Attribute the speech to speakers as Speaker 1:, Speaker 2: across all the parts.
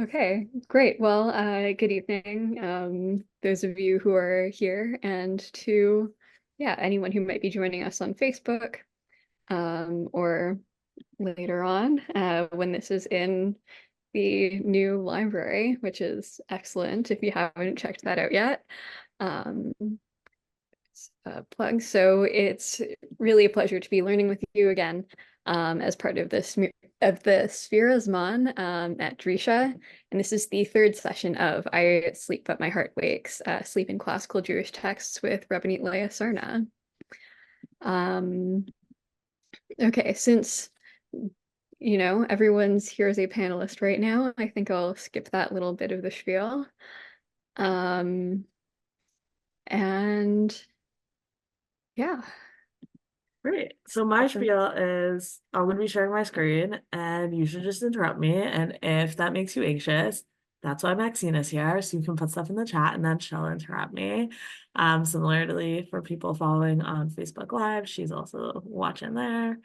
Speaker 1: Okay, great. Well, good evening, those of you who are here, and to, yeah, anyone who might be joining us on Facebook, or later on, when this is in the new library, which is excellent if you haven't checked that out yet. Um, Plug. So it's really a pleasure to be learning with you again, as part of the Sphere Zman, at Drisha. And this is the third session of I Sleep But My Heart Wakes, Sleep in Classical Jewish Texts with Rabbanit Leah Sarna. Okay, since everyone's here as a panelist right now, I think I'll skip that little bit of the spiel. Um, and yeah.
Speaker 2: Great. So my
Speaker 1: Awesome.
Speaker 2: spiel is I'm going to be sharing my screen and you should just interrupt me. And if that makes you anxious, that's why Maxine is here. So you can put stuff in the chat and then she'll interrupt me. Similarly, for people following on Facebook Live, she's also watching there.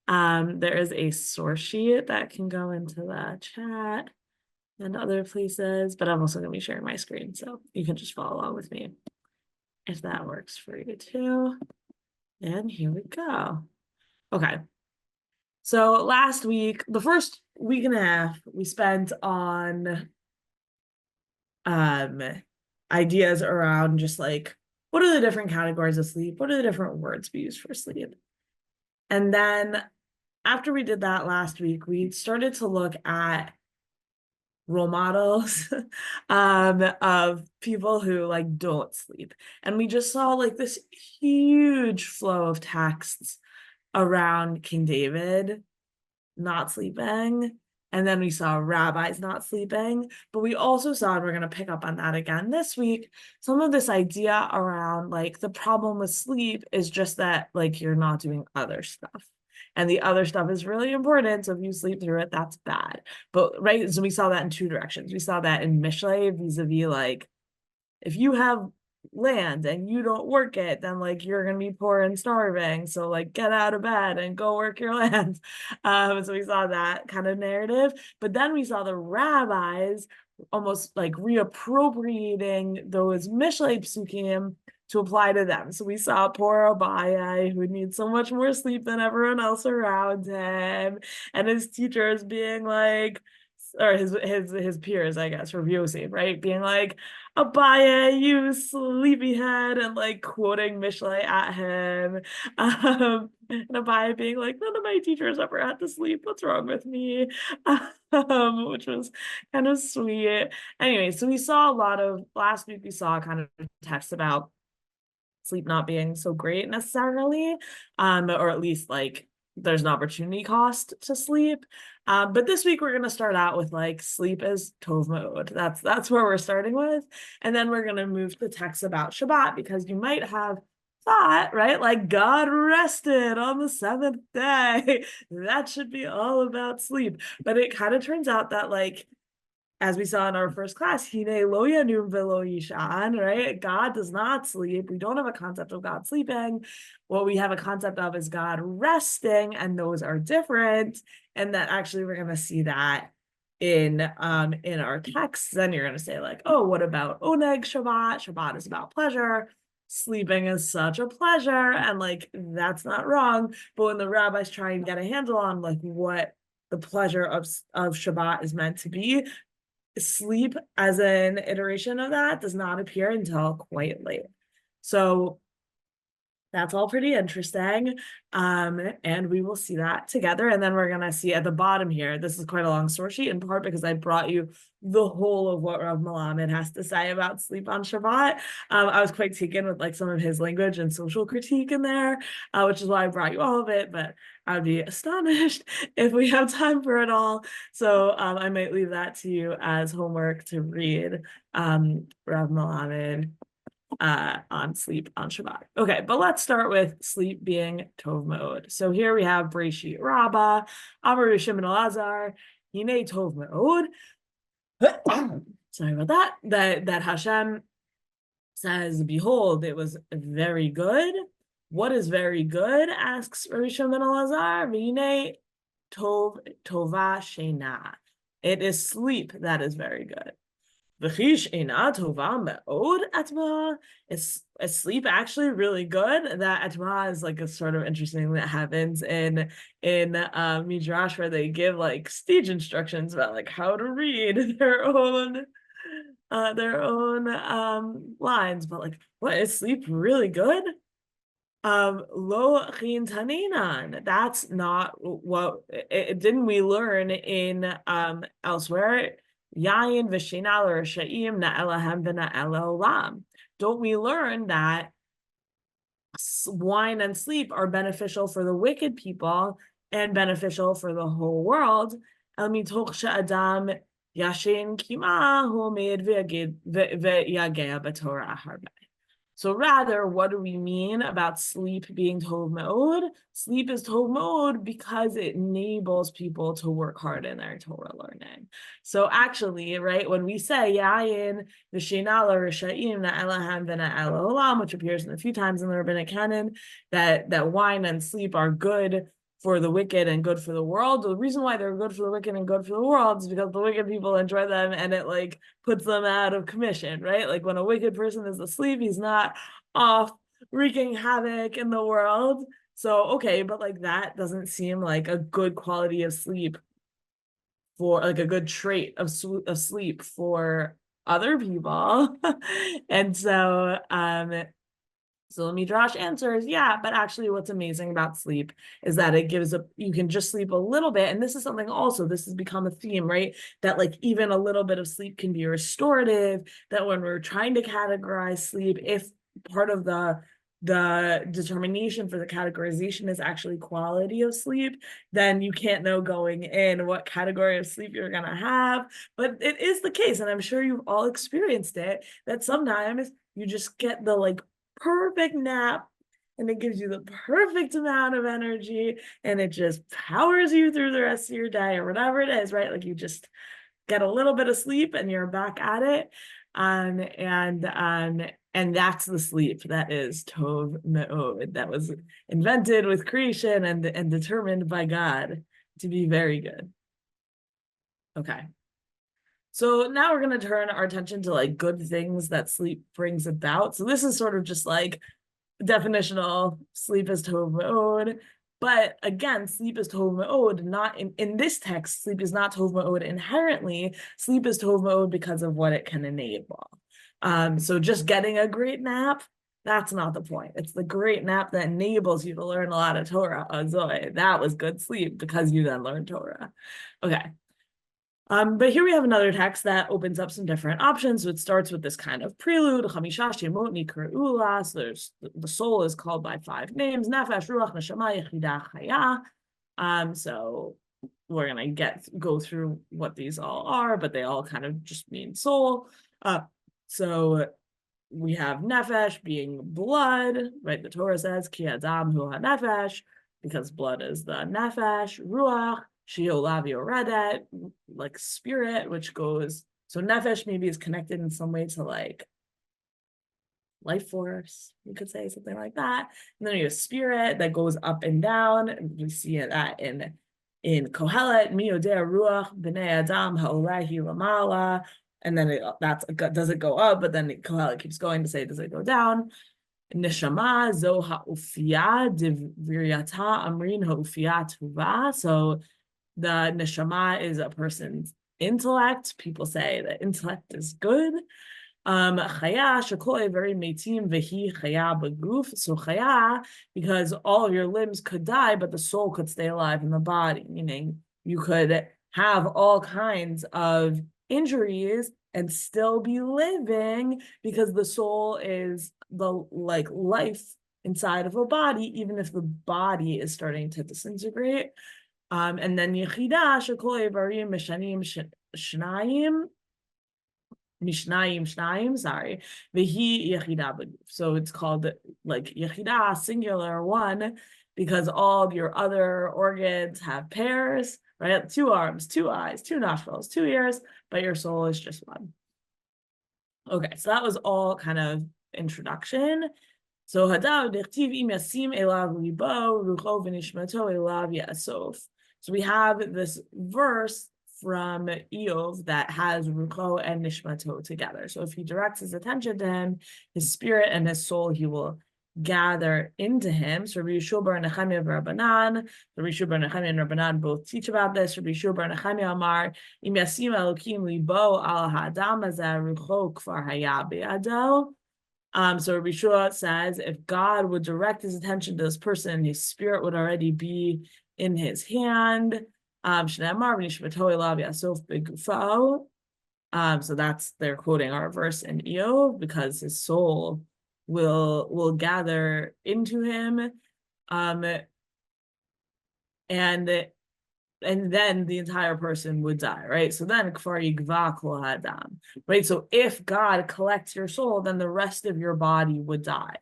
Speaker 2: There is a source sheet that can go into the chat and other places, but I'm also going to be sharing my screen. So you can just follow along with me if that works for you too. And here we go. Okay. So last week, the first week and a half, we spent on ideas around just like, what are the different categories of sleep? What are the different words we use for sleep? And then after we did that last week, we started to look at role models of people who like don't sleep. And we just saw like this huge flow of texts around King David not sleeping. And then we saw rabbis not sleeping, but we also saw, and we're going to pick up on that again this week, some of this idea around like the problem with sleep is just that like you're not doing other stuff. And the other stuff is really important. So if you sleep through it, that's bad. But right, so we saw that in two directions. We saw that in Mishlei vis-a-vis like if you have land and you don't work it, then like you're gonna be poor and starving. So like get out of bed and go work your land. So we saw that kind of narrative, but then we saw the rabbis almost like reappropriating those Mishlei psukim to apply to them. So we saw poor Abaye, who needs so much more sleep than everyone else around him, and his teachers being like, or his peers, I guess, for Yosef, right? Being like, Abaye, you sleepyhead, and like quoting Mishlei at him. And Abaye being like, none of my teachers ever had to sleep. What's wrong with me? Which was kind of sweet. Anyway, so we saw a lot of last week, we saw kind of text about sleep not being so great necessarily, or at least like there's an opportunity cost to sleep. But this week we're going to start out with like sleep is tov mode. That's where we're starting with. And then we're going to move to text about Shabbat because you might have thought, right? Like God rested on the seventh day. That should be all about sleep. But it kind of turns out that like as we saw in our first class, Hine lo yanum velo yishan, right? God does not sleep. We don't have a concept of God sleeping. What we have a concept of is God resting, and those are different. And that actually we're going to see that in our texts. Then you're going to say like, oh, what about oneg Shabbat? Shabbat is about pleasure. Sleeping is such a pleasure, and like that's not wrong. But when the rabbis try and get a handle on like what the pleasure of Shabbat is meant to be, sleep as an iteration of that does not appear until quite late. So that's all pretty interesting. And we will see that together. And then we're going to see at the bottom here, this is quite a long source sheet in part because I brought you the whole of what Rav Melamed has to say about sleep on Shabbat. I was quite taken with like some of his language and social critique in there, which is why I brought you all of it, but I would be astonished if we have time for it all. So I might leave that to you as homework to read Rav Melamed on sleep on Shabbat. Okay, but let's start with sleep being Tov mode. So here we have Breshit Rabbah, Amar Shimon Elazar, Hine Tov mode. Sorry about that. That Hashem says, behold, it was very good. What is very good? Asks Rabbi Shimon Elazar. Hine Tov Tova Shena. It is sleep that is very good. Is sleep actually really good? That atma is like a sort of interesting thing that happens in Midrash, where they give like stage instructions about like how to read their own lines. But like, what, is sleep really good? Lo chin taninan. That's not what didn't we learn in elsewhere? Yayin v'shinal or sha'im na'elahem v'na'elolam. Don't we learn that wine and sleep are beneficial for the wicked people and beneficial for the whole world? El mitoch she'adam yashin kima hu meid v'yagea b'torah harbe. So rather, what do we mean about sleep being tov me'od? Sleep is tov me'od because it enables people to work hard in their Torah learning. So actually, right, when we say yayin v'shinal rishayim na'elahan v'na'el olam, which appears in a few times in the rabbinic canon, that wine and sleep are good for the wicked and good for the world. The reason why they're good for the wicked and good for the world is because the wicked people enjoy them and it like puts them out of commission, right? Like when a wicked person is asleep, he's not off wreaking havoc in the world. So, okay, but like that doesn't seem like a good quality of sleep for like a good trait of sleep for other people. And so, so the Midrash answers, yeah, but actually what's amazing about sleep is that it gives you can just sleep a little bit. And this is something also, this has become a theme, right? That like even a little bit of sleep can be restorative, that when we're trying to categorize sleep, if part of the determination for the categorization is actually quality of sleep, then you can't know going in what category of sleep you're going to have. But it is the case, and I'm sure you've all experienced it, that sometimes you just get the like perfect nap and it gives you the perfect amount of energy and it just powers you through the rest of your day or whatever it is, right? Like you just get a little bit of sleep and you're back at it. And that's the sleep that is Tov Me'od, that was invented with creation and determined by God to be very good. Okay. So now we're going to turn our attention to like good things that sleep brings about. So this is sort of just like definitional, sleep is tov me'od. But again, sleep is tov me'od, not in this text, sleep is not tov me'od inherently. Sleep is tov me'od because of what it can enable. So just getting a great nap, that's not the point. It's the great nap that enables you to learn a lot of Torah. Azoi, that was good sleep because you then learned Torah. Okay. But here we have another text that opens up some different options. So it starts with this kind of prelude. So there's the soul is called by 5 names: nefesh, ruach, neshama, yechida, chaya. So we're gonna go through what these all are, but they all kind of just mean soul. So we have nefesh being blood, right? The Torah says ki adam hu ha-nefesh, because blood is the nefesh. Ruach, Shiolav Yoredet, like spirit, which goes, so nefesh maybe is connected in some way to like life force, you could say something like that. And then you have spirit that goes up and down. And we see that in Kohelet, Mi Yodea Ruach B'nei Adam Ha'olehi Lamala. And then does it go up? But then Kohelet keeps going to say, does it go down? Neshama zo ha'ufiyah divriyata amrin ha'ufiyah tuva. So the neshama is a person's intellect. People say that intellect is good. Chaya shekol very meitim vehi chaya beguf. So chaya, because all of your limbs could die, but the soul could stay alive in the body. Meaning you could have all kinds of injuries and still be living because the soul is the like life inside of a body, even if the body is starting to disintegrate. And then Yechida Shekol Evarim Mishanim Shnayim, sorry. Vehi Yechida Beguf. So it's called like Yechida, singular one, because all of your other organs have pairs, right? 2 arms, 2 eyes, 2 nostrils, 2 ears, but your soul is just one. Okay, so that was all kind of introduction. So Hadav Dechtiv Im Yasim Elav Libo Rucho V'Nishmato Elav Yasov. So we have this verse from Eov that has Rucho and Nishmato together. So if he directs his attention to him, his spirit and his soul, he will gather into him. So Rabbi Yeshua bar Nechemia and Rabbanan, Rabbi Yeshua bar Nechemia and Rabbanan both teach about this. Rabbi Yeshua bar Nechemia Amar, Im Yasim Elokim libo al ha'adam hazeh rucho kfar haya be'ado. So Rabbi Yeshua says, if God would direct his attention to this person, his spirit would already be in his hand. So that's, they're quoting our verse in Eov, because his soul will gather into him, and then the entire person would die, right? So then kfar yigva kol ha'adam, right? So if God collects your soul, then the rest of your body would die.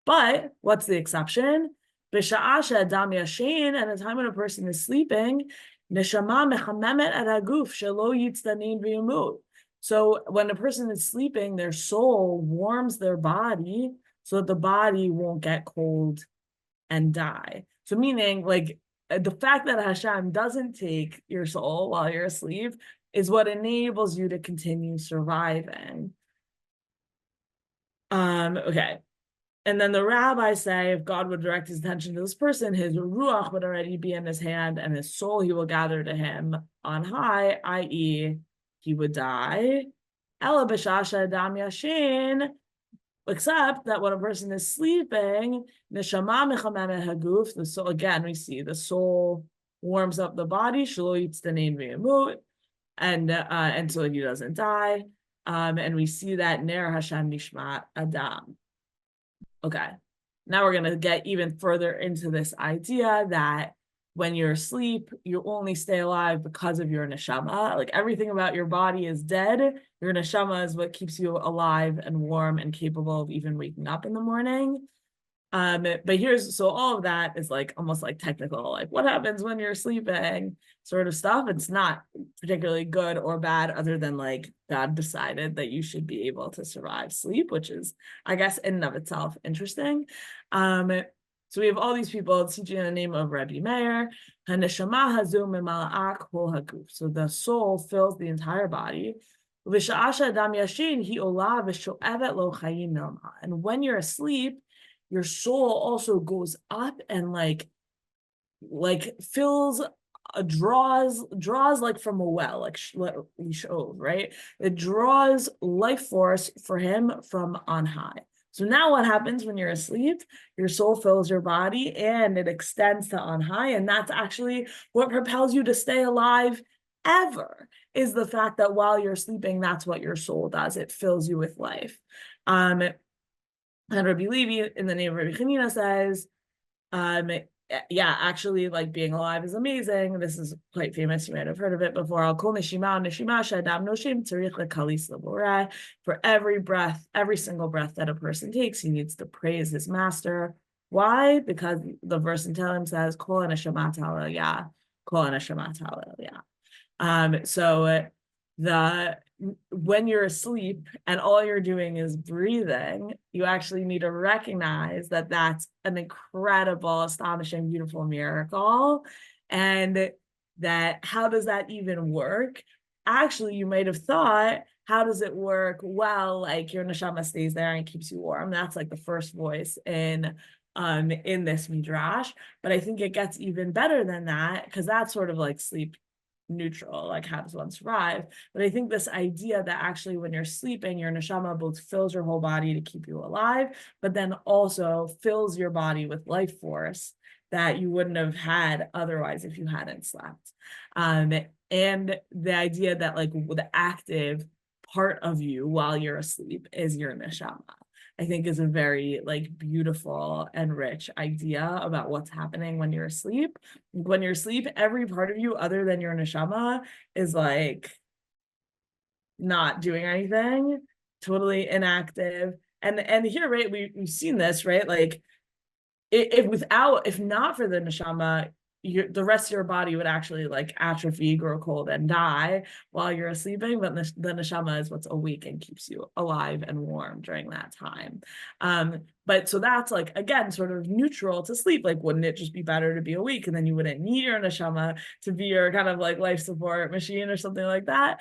Speaker 2: But what's the exception? B'sha'asha adam yashin, at a time when a person is sleeping, neshama mechamemet ad haguf shelo yitzdanin v'yamut. So when a person is sleeping, their soul warms their body so that the body won't get cold and die. So meaning, like, the fact that Hashem doesn't take your soul while you're asleep is what enables you to continue surviving. Okay. And then the rabbis say, if God would direct his attention to this person, his ruach would already be in his hand, and his soul he will gather to him on high, i.e., he would die. Ela b'shasha adam yashin, except that when a person is sleeping, neshama mechamemet haguf, the soul, again, we see the soul warms up the body, shelo yitzdanin v'yamut, and until he doesn't die. And we see that ner Hashem nishmat adam. Okay, now we're going to get even further into this idea that when you're asleep, you only stay alive because of your neshama. Like, everything about your body is dead. Your neshama is what keeps you alive and warm and capable of even waking up in the morning. But here's, so all of that is like almost like technical, like what happens when you're sleeping sort of stuff. It's not particularly good or bad, other than like God decided that you should be able to survive sleep, which is, I guess, in and of itself interesting. So we have all these people teaching in the name of Rabbi Meir. So the soul fills the entire body. And when you're asleep, your soul also goes up and like fills, draws like from a well, like shov, right? It draws life force for him from on high. So now what happens when you're asleep? Your soul fills your body and it extends to on high, and that's actually what propels you to stay alive ever, is the fact that while you're sleeping, that's what your soul does. It fills you with life. And Rabbi Levi, in the name of Rabbi Chanina, says, yeah, actually, like, being alive is amazing. This is quite famous. You might have heard of it before. For every breath, every single breath that a person takes, he needs to praise his master. Why? Because the verse in Tehillim says, Kol neshamat hallelujah, Kol neshamat hallelujah. So when you're asleep and all you're doing is breathing, you actually need to recognize that that's an incredible, astonishing, beautiful miracle. And that, how does that even work? Actually, you might have thought, how does it work? Well, like, your neshama stays there and keeps you warm. That's like the first voice in this midrash. But I think it gets even better than that, because that's sort of like sleep neutral, like, how does one survive? But I think this idea that actually when you're sleeping, your neshama both fills your whole body to keep you alive, but then also fills your body with life force that you wouldn't have had otherwise if you hadn't slept. And the idea that, like, the active part of you while you're asleep is your neshama, I think, is a very, like, beautiful and rich idea about what's happening when you're asleep. When you're asleep, every part of you other than your neshama is like not doing anything, totally inactive. And here, right, we've seen this, right? Like, if not for the neshama, the rest of your body would actually like atrophy, grow cold, and die while you're sleeping, but the neshama is what's awake and keeps you alive and warm during that time. But so that's like, again, sort of neutral to sleep. Like, wouldn't it just be better to be awake, and then you wouldn't need your neshama to be your kind of like life support machine or something like that?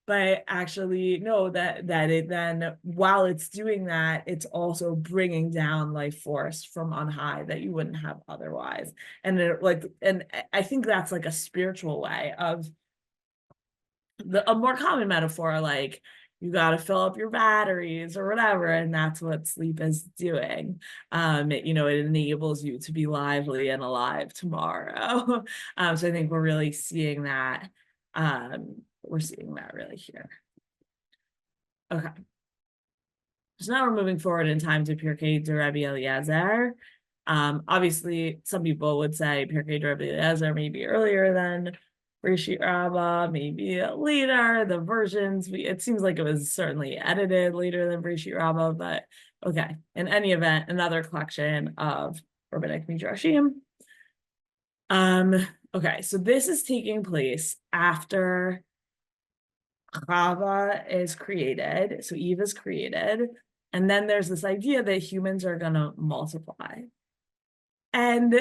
Speaker 2: But actually no, that it then, while it's doing that, it's also bringing down life force from on high that you wouldn't have otherwise. And I think that's like a spiritual way of a more common metaphor, like you got to fill up your batteries or whatever, and that's what sleep is doing. It enables you to be lively and alive tomorrow. So I think we're really seeing that. We're seeing that really here. Okay. So now we're moving forward in time to Pirkei de Rabbi Eliezer. Obviously, some people would say Pirkei de Rabbi Eliezer maybe earlier than Bereshit Rabbah, maybe later. The versions, it seems like it was certainly edited later than Bereshit Rabbah, but okay. In any event, another collection of rabbinic midrashim. Okay, so this is taking place after Chava is created, so Eve is created, and then there's this idea that humans are going to multiply. And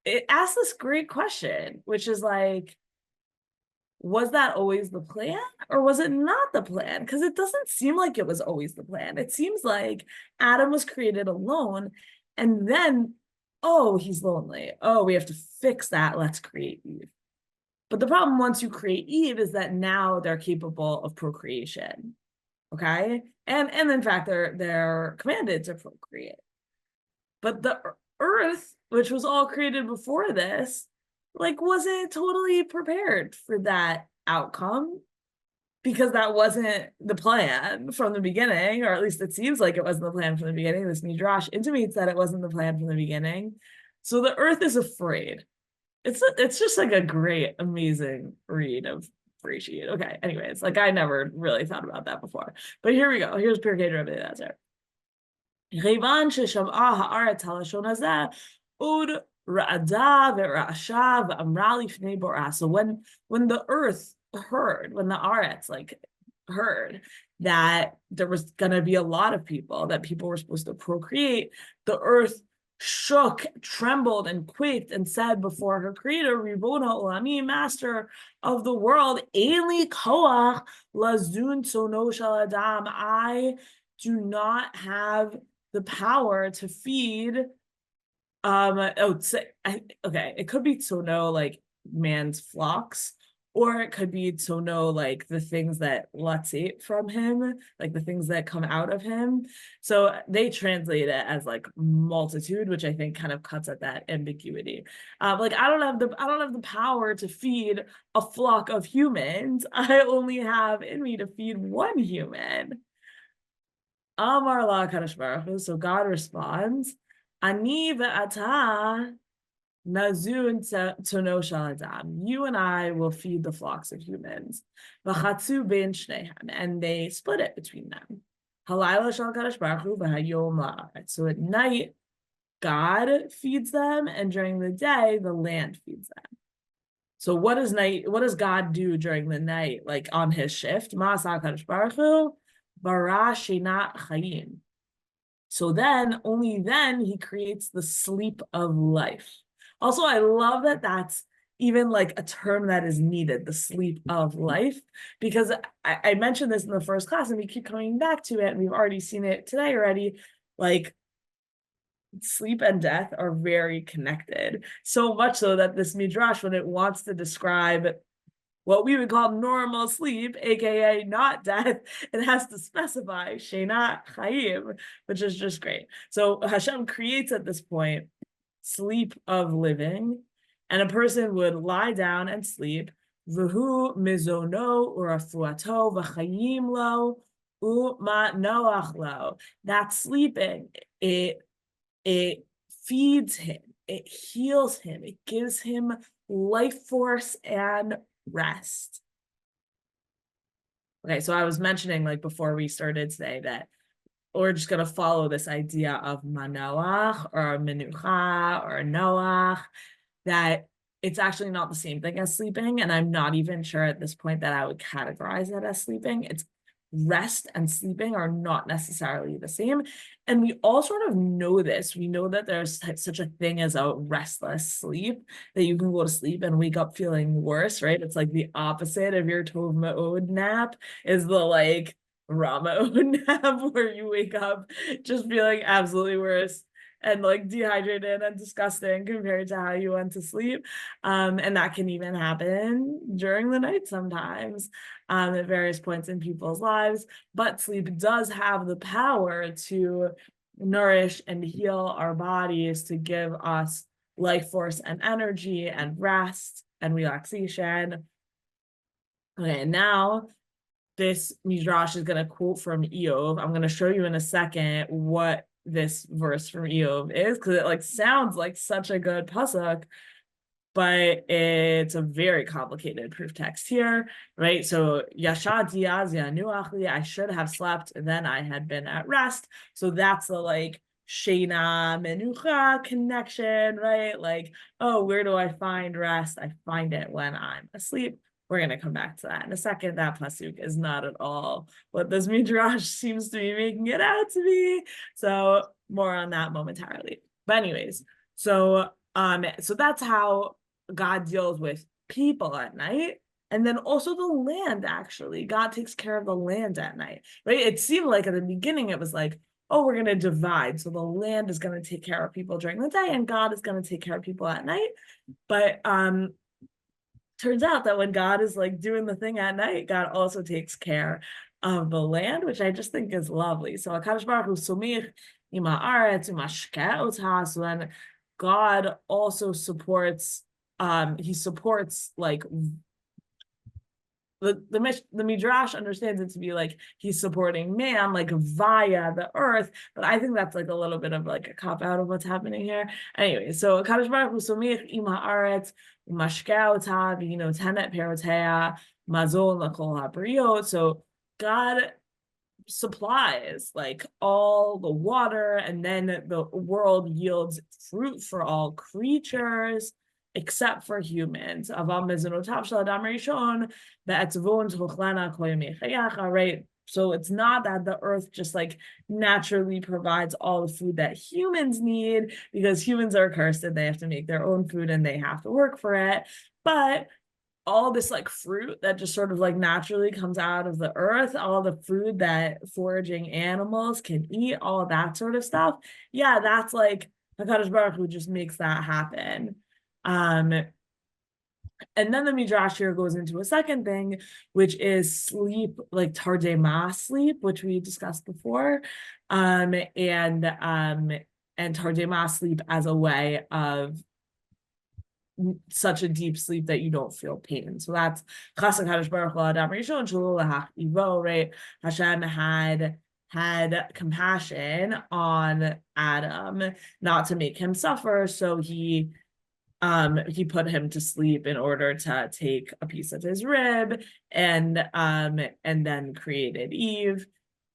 Speaker 2: it asks this great question, which is like, was that always the plan, or was it not the plan? Because it doesn't seem like it was always the plan. It seems like Adam was created alone, and then, oh, he's lonely. Oh, we have to fix that. Let's create Eve. But the problem once you create Eve is that now they're capable of procreation, okay? And in fact, they're commanded to procreate. But the earth, which was all created before this, like wasn't totally prepared for that outcome, because that wasn't the plan from the beginning, or at least it seems like it wasn't the plan from the beginning. This midrash intimates that it wasn't the plan from the beginning. So the earth is afraid. It's just like a great, amazing read of Bereshit. Okay, anyways, like I never really thought about that before. But here we go. Here's Pirkei Rabbi Eliezer. Rivan shesham'a ha'aretz halashon hazeh ud ra'ada ve'ra'asha ve'amra lifnei borah. So when the earth heard, when the aretz like heard that there was gonna be a lot of people, that people were supposed to procreate, the earth shook, trembled, and quaked, and said before her creator, Ribona Olami, master of the world, Eli Koach Lazun Tsono Shel Adam, I do not have the power to feed. It could be Tsono, like man's flocks, or it could be Tsono, like the things that latzit from him, like the things that come out of him. So they translate it as like multitude, which I think kind of cuts at that ambiguity. Like I don't have the power to feed a flock of humans. I only have in me to feed one human. Amar la Kadosh Baruch Hu. So God responds, Ani ve'ata Nazun tono shel adam. You and I will feed the flocks of humans. V'chatzu ben shnehem, and they split it between them. Halayla shel Kadosh Baruch Hu v'hayom la'aretz. So at night, God feeds them, and during the day, the land feeds them. So what does God do during the night, like on his shift? Ma'asa Kadosh Baruch Hu bara shinat chayim. So then, only then, he creates the sleep of life. Also, I love that that's even like a term that is needed, the sleep of life, because I mentioned this in the first class and we keep coming back to it, and we've already seen it today already. Like, sleep and death are very connected, so much so that this midrash, when it wants to describe what we would call normal sleep, aka not death, it has to specify Sheinat Chaim, which is just great. So Hashem creates at this point sleep of living, and a person would lie down and sleep. V'hu mizono urafuato v'chayim lo u'ma noach lo. That sleeping, it feeds him, it heals him, it gives him life force and rest. Okay, so I was mentioning, like before we started today, that we're just going to follow this idea of manoach or menucha or noach. that it's actually not the same thing as sleeping. And I'm not even sure at this point that I would categorize it as sleeping. It's rest and sleeping are not necessarily the same. And we all sort of know this. We know that there's such a thing as a restless sleep, that you can go to sleep and wake up feeling worse, right? It's like the opposite of your Tov Ma'od nap is the like Rama'od nap where you wake up just feeling absolutely worse and like dehydrated and disgusting compared to how you went to sleep. And that can even happen during the night sometimes, at various points in people's lives. But sleep does have the power to nourish and heal our bodies, to give us life force and energy and rest and relaxation. Okay, now this Midrash is going to quote from Eov. I'm going to show you in a second what this verse from Eov is, because it like sounds like such a good pasuk, but it's a very complicated proof text here, right? So Yashati Azia Nuachli, I should have slept, then I had been at rest. So that's the like Shena Menucha connection, right? Like, oh, where do I find rest? I find it when I'm asleep. We're going to come back to that in a second. That pasuk is not at all what this midrash seems to be making it out to be. So more on that momentarily. But anyways, so that's how God deals with people at night. And then also the land, actually. God takes care of the land at night, right? It seemed like at the beginning, it was like, oh, we're going to divide. So the land is going to take care of people during the day and God is going to take care of people at night. But turns out that when God is like doing the thing at night, God also takes care of the land, which I just think is lovely. So HaKadosh Baruch Hu sumich ima aretz umashkeh otha. So then God also supports, he supports like the Midrash understands it to be like he's supporting man like via the earth, but I think that's like a little bit of like a cop out of what's happening here. Anyway, so Kadosh Baruch Hu somich im haaretz umashkeh ota v'notenet perotea mazon l'kol habriot. So God supplies like all the water, and then the world yields fruit for all creatures except for humans. Right? So it's not that the earth just like naturally provides all the food that humans need, because humans are cursed and they have to make their own food and they have to work for it. But all this like fruit that just sort of like naturally comes out of the earth, all the food that foraging animals can eat, all of that sort of stuff. Yeah, that's like HaKadosh Baruch Hu just makes that happen. And then the Midrash here goes into a second thing, which is sleep, like tardema sleep, which we discussed before, and tardema sleep as a way of such a deep sleep that you don't feel pain. So that's Chassid Kadosh Baruch Hu Adam Rishon Shelo Lahach Ivo, right? Hashem had compassion on Adam, not to make him suffer, so he put him to sleep in order to take a piece of his rib, and then created Eve,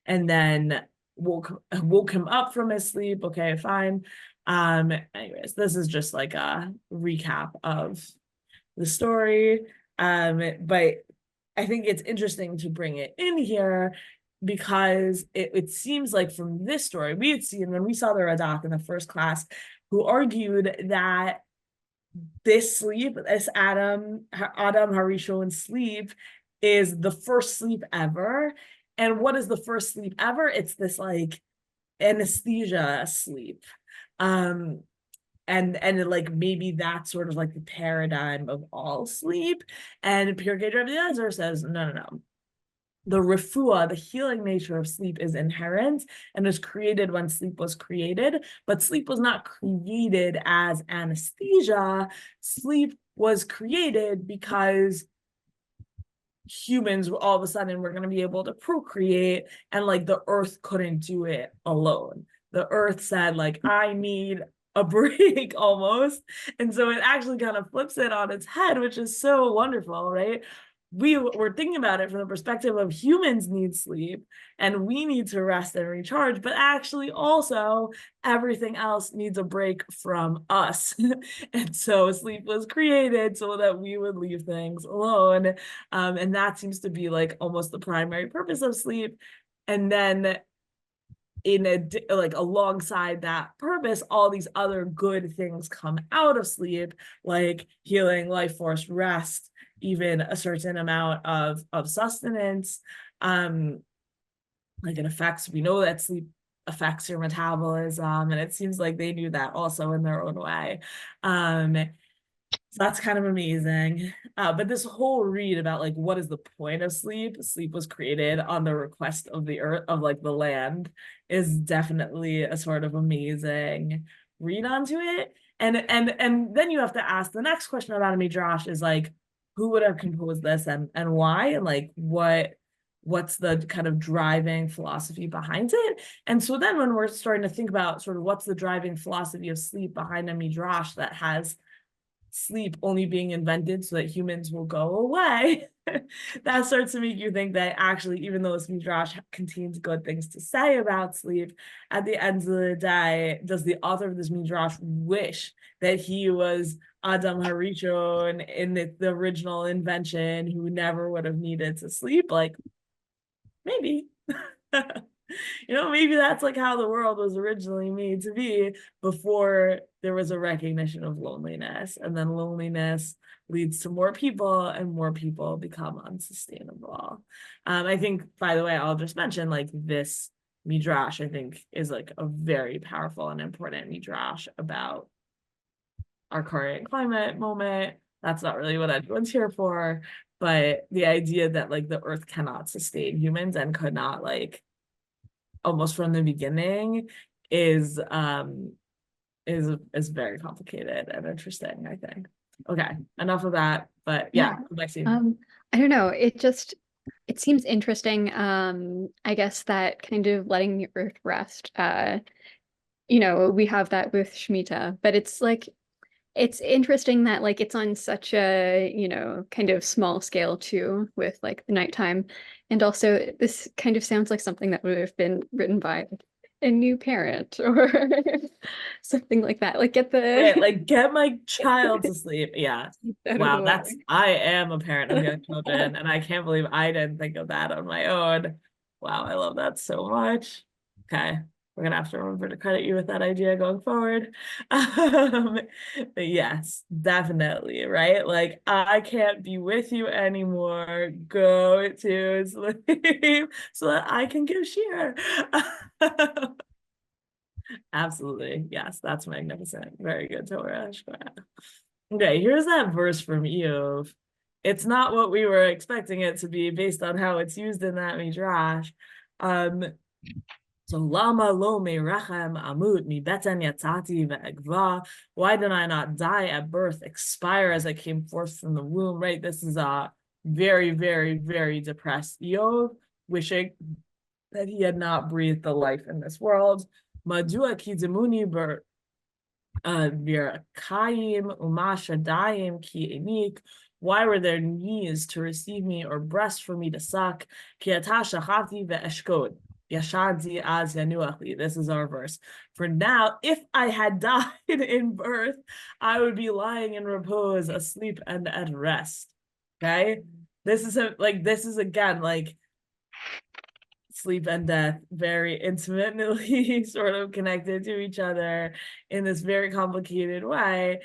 Speaker 2: and then woke him up from his sleep. Okay, fine. Anyways, this is just like a recap of the story. But I think it's interesting to bring it in here because it seems like from this story we had seen when we saw the Radak in the first class, who argued that this sleep, this Adam Harishon sleep, is the first sleep ever. And what is the first sleep ever? It's this like anesthesia sleep. And like maybe that's sort of like the paradigm of all sleep. And Pirkei Rabbi Eliezer says, no. The refuah, the healing nature of sleep, is inherent and was created when sleep was created, but sleep was not created as anesthesia. Sleep was created because humans all of a sudden were going to be able to procreate, and like the earth couldn't do it alone. The earth said like, I need a break almost. And so it actually kind of flips it on its head, which is so wonderful, right? we were thinking about it from the perspective of humans need sleep and we need to rest and recharge, but actually also everything else needs a break from us. And so sleep was created so that we would leave things alone. And that seems to be like almost the primary purpose of sleep. And then like alongside that purpose, all these other good things come out of sleep, like healing, life force, rest, even a certain amount of sustenance. Like we know that sleep affects your metabolism, and it seems like they knew that also in their own way. So that's kind of amazing. But this whole read about like what is the point of sleep? Sleep was created on the request of the earth, of like the land, is definitely a sort of amazing read onto it. And then you have to ask the next question about a midrash is like, who would have composed this and why? And like what's the kind of driving philosophy behind it? And so then when we're starting to think about sort of what's the driving philosophy of sleep behind a midrash that has sleep only being invented so that humans will go away, that starts to make you think that actually, even though this midrash contains good things to say about sleep, at the end of the day, does the author of this midrash wish that he was Adam Harishon in the original invention who never would have needed to sleep? Like, maybe. Maybe that's like how the world was originally made to be before there was a recognition of loneliness. And then loneliness leads to more people and more people become unsustainable. I think, by the way, I'll just mention like this midrash, I think, is like a very powerful and important midrash about our current climate moment. That's not really what anyone's here for, but the idea that like the earth cannot sustain humans and could not like almost from the beginning is very complicated and interesting, I think. Okay, enough of that. But yeah,
Speaker 1: I don't know. It seems interesting. I guess that kind of letting the earth rest. We have that with Shemitah, but it's interesting that like it's on such a, kind of small scale too, with like the nighttime. And also this kind of sounds like something that would have been written by a new parent or something like that. Like
Speaker 2: get my child to sleep. Yeah. Wow, I am a parent of young children, and I can't believe I didn't think of that on my own. Wow, I love that so much. Okay. We're gonna have to remember to credit you with that idea going forward. But yes, definitely, right? Like I can't be with you anymore. Go to sleep so that I can give shir. Absolutely. Yes, that's magnificent. Very good, Torah. Okay, here's that verse from Eov. It's not what we were expecting it to be based on how it's used in that midrash. So lama lo meirachem amut mi beten yatzati ve'egva. Why did I not die at birth, expire as I came forth from the womb? Right. This is a very, very, very depressed Eov, wishing that he had not breathed the life in this world. Madua kidemuni ber Kaim umashadaim ki enik. Why were there knees to receive me or breasts for me to suck? Ki ata shachati ve'eshkod. Yashadi az yanuachli. This is our verse. For now, if I had died in birth, I would be lying in repose, asleep and at rest. Okay? This is again like sleep and death very intimately sort of connected to each other in this very complicated way.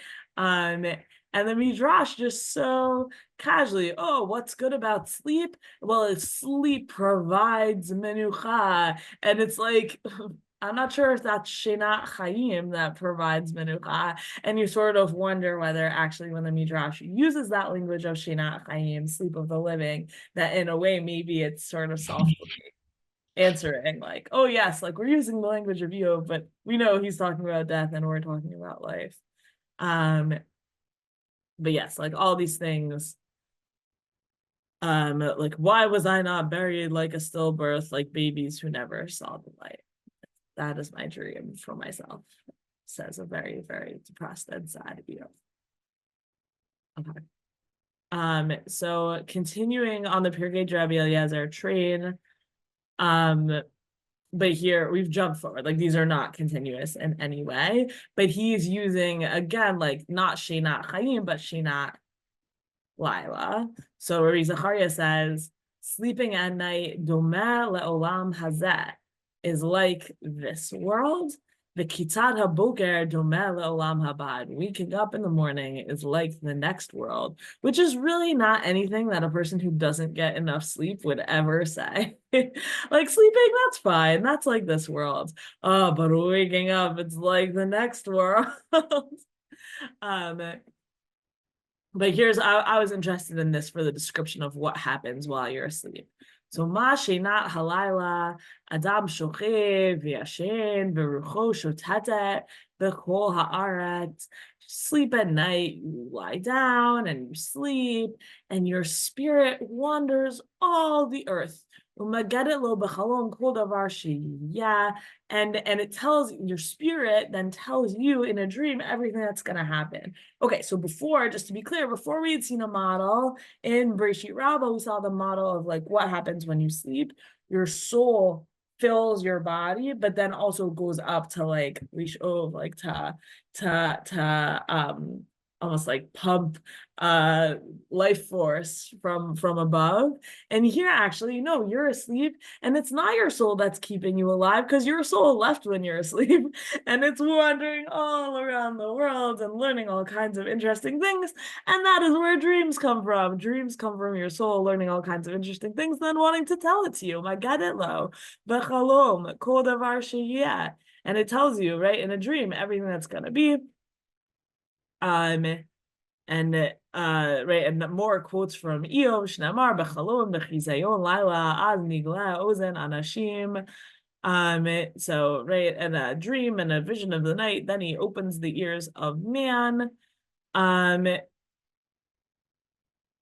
Speaker 2: And the midrash just so casually, oh, what's good about sleep? Well, sleep provides menucha. And it's like, I'm not sure if that's Shenat Chaim that provides menucha. And you sort of wonder whether actually when the midrash uses that language of Shenat Chaim, sleep of the living, that in a way maybe it's sort of softly answering like, oh yes, like we're using the language of Eov, but we know he's talking about death and we're talking about life. But yes, like all these things, like why was I not buried like a stillbirth, like babies who never saw the light? That is my dream for myself, says a very, very depressed and sad Eov. Okay. So continuing on the Pirkei Rabbi Eliezer train, but here we've jumped forward, like these are not continuous in any way, but he's using again, like not Shinat Chaim, but Shinat Lila. So Rabbi Zachariah says, sleeping at night, domeh le'olam hazeh, is like this world. The kitzad haboker domeh le'olam haba. Waking up in the morning is like the next world, which is really not anything that a person who doesn't get enough sleep would ever say. Like sleeping, that's fine. That's like this world. Oh, but waking up, it's like the next world. um, but here's, I was interested in this for the description of what happens while you're asleep. So ma shenat halayla adam shochev v'yashen v'rucho shotetet b'chol haaretz. Sleep at night, you lie down and you sleep, and your spirit wanders all the earth. Umagedet lo b'chalom kol davar sheyeh. And it tells your spirit, then tells you in a dream everything that's going to happen. Okay, so before, just to be clear, before we had seen a model in Bereshit Rabbah, we saw the model of like what happens when you sleep. Your soul fills your body, but then also goes up to like rishov, like to almost like pump life force from above. And here actually, no, you're asleep, and it's not your soul that's keeping you alive, because your soul left when you're asleep, and it's wandering all around the world and learning all kinds of interesting things. And that is where dreams come from. Dreams come from your soul learning all kinds of interesting things, then wanting to tell it to you. Magadetlo, b'chalom, kol davar sheyeh. And it tells you, right, in a dream, everything that's gonna be. And right, and more quotes from Eov, Shnamar, Bechalom, Bechizayon, Laila, Az Nigla, Ozen, Anashim. So right, and a dream and a vision of the night, then he opens the ears of man.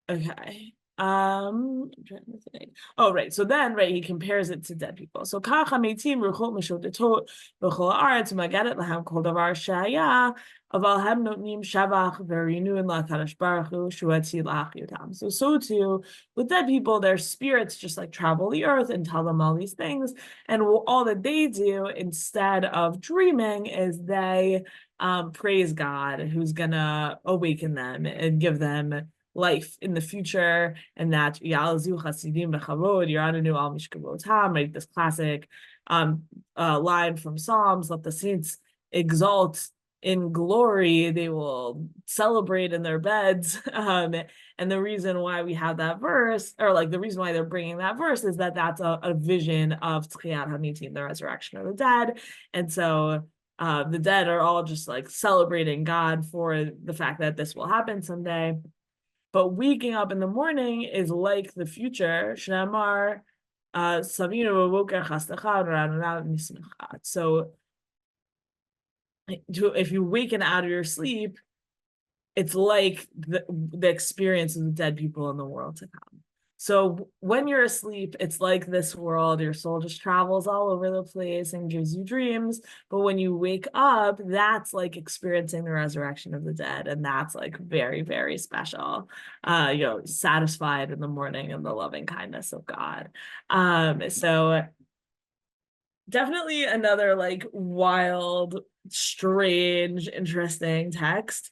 Speaker 2: Okay. I'm trying to think. Oh, right. So then, right, he compares it to dead people. So kach hametim ruchot meshotetot b'chol haaretz u'magadet lahem kol davar shaya aval hem notnim shavach v'rinun la'kadosh baruch hu shu hatzil yotam. So too with dead people, their spirits just like travel the earth and tell them all these things, and all that they do instead of dreaming is they praise God, who's gonna awaken them and give them life in the future, and that Ya'alzu Chasidim Bechavod Yaranu Al Mishkavotam, right? This classic line from Psalms: "Let the saints exalt in glory; they will celebrate in their beds." And the reason why we have that verse, or like the reason why they're bringing that verse, is that that's a vision of Tchiyat Hamitim, the resurrection of the dead, and so. The dead are all just like celebrating God for the fact that this will happen someday. But waking up in the morning is like the future. Shnamar, so if you waken out of your sleep, it's like the experience of the dead people in the world to come. So when you're asleep, it's like this world, your soul just travels all over the place and gives you dreams. But when you wake up, that's like experiencing the resurrection of the dead. And that's like very, very special, satisfied in the morning in the loving kindness of God. So definitely another like wild, strange, interesting text.